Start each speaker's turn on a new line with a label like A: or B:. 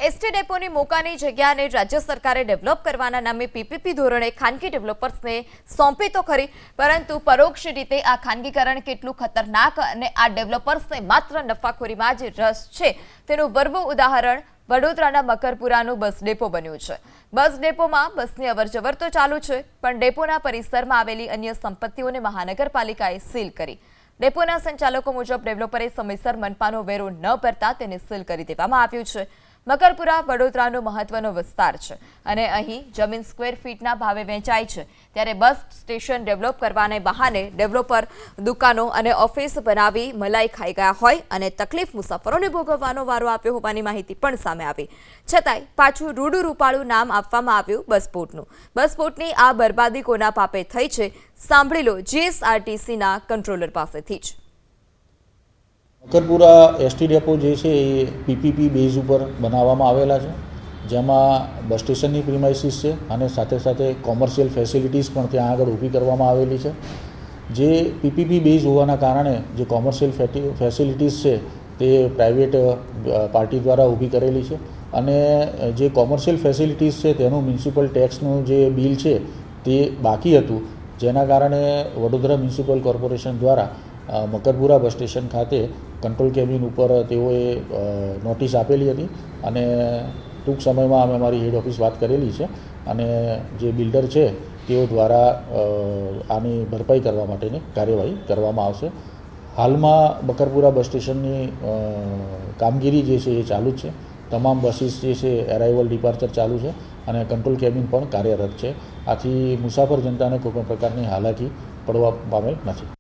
A: ST ડેપોની મોકાની જગ્યાને રાજ્ય સરકારે ડેવલપ કરવાના નામે પીપીપી ધોરણે ખાનગી ડેવલપર્સને સોંપી તો ખરી, પરંતુ પરોક્ષ રીતે આ ખાનગીકરણ કેટલું ખતરનાક અને આ ડેવલપર્સને માત્ર નફાખોરીમાં જ રસ છે તેનું વર્વું ઉદાહરણ વડોદરાના મકરપુરાનું બસ ડેપો બન્યું છે। બસ ડેપોમાં બસની અવરજવર તો ચાલુ છે, પણ ડેપોના પરિસરમાં આવેલી અન્ય સંપત્તિઓને મહાનગરપાલિકાએ સીલ કરી। ડેપોના સંચાલકો મુજબ ડેવલપરે સમયસર મનપાનો વેરો ન ભરતા તેને સીલ કરી દેવામાં આવ્યું છે। મકરપુરા વડોદરાનો મહત્વનો વિસ્તાર છે અને અહીં જમીન સ્ક્વેર ફીટના ભાવે વેચાય છે, ત્યારે બસ સ્ટેશન ડેવલપ કરવાને બહાને ડેવલપર દુકાનો અને ઓફિસ બનાવી મલાઈ ખાઈ ગયા હોય અને તકલીફ મુસાફરોને ભોગવવાનો વારો આપ્યો હોવાની માહિતી પણ સામે આવી। છતાંય પાછું રૂડું રૂપાળું નામ આપવામાં આવ્યું બસપોર્ટનું। બસપોર્ટની આ બરબાદી કોના પાપે થઈ છે, સાંભળી લો જીએસઆરટીસીના કંટ્રોલર પાસેથી જ।
B: મકરપુરા એસટી ડેપો જે છે એ પીપીપી બેઝ ઉપર બનાવવામાં આવેલા છે, જેમાં બસ સ્ટેશનની પ્રિમાઇસીસ છે અને સાથે સાથે કોમર્શિયલ ફેસિલિટીઝ પણ ત્યાં આગળ ઊભી કરવામાં આવેલી છે। જે પીપીપી બેઝ હોવાના કારણે જે કોમર્શિયલ ફેસિલિટીઝ છે તે પ્રાઇવેટ પાર્ટી દ્વારા ઊભી કરેલી છે અને જે કોમર્શિયલ ફેસિલિટીઝ છે તેનું મ્યુનિસિપલ ટેક્સનું જે બિલ છે તે બાકી હતું, જેના કારણે વડોદરા મ્યુનિસિપલ કોર્પોરેશન દ્વારા મકરપુરા બસ સ્ટેશન ખાતે કંટ્રોલ કેબિન ઉપર તેઓએ નોટિસ આપેલી હતી અને ટૂંક સમયમાં અમે અમારી હેડ ઓફિસ વાત કરેલી છે અને જે બિલ્ડર છે તેઓ દ્વારા આની ભરપાઈ કરવા માટેની કાર્યવાહી કરવામાં આવશે। હાલમાં મકરપુરા બસ સ્ટેશનની કામગીરી જે છે એ ચાલુ જ છે, તમામ બસીસ જે છે એરાઇવલ ડિપાર્ચર ચાલુ છે અને કંટ્રોલ કેબિન પણ કાર્યરત છે। આથી મુસાફર જનતાને કોઈપણ પ્રકારની હાલાકી પડવા પામેલ નથી।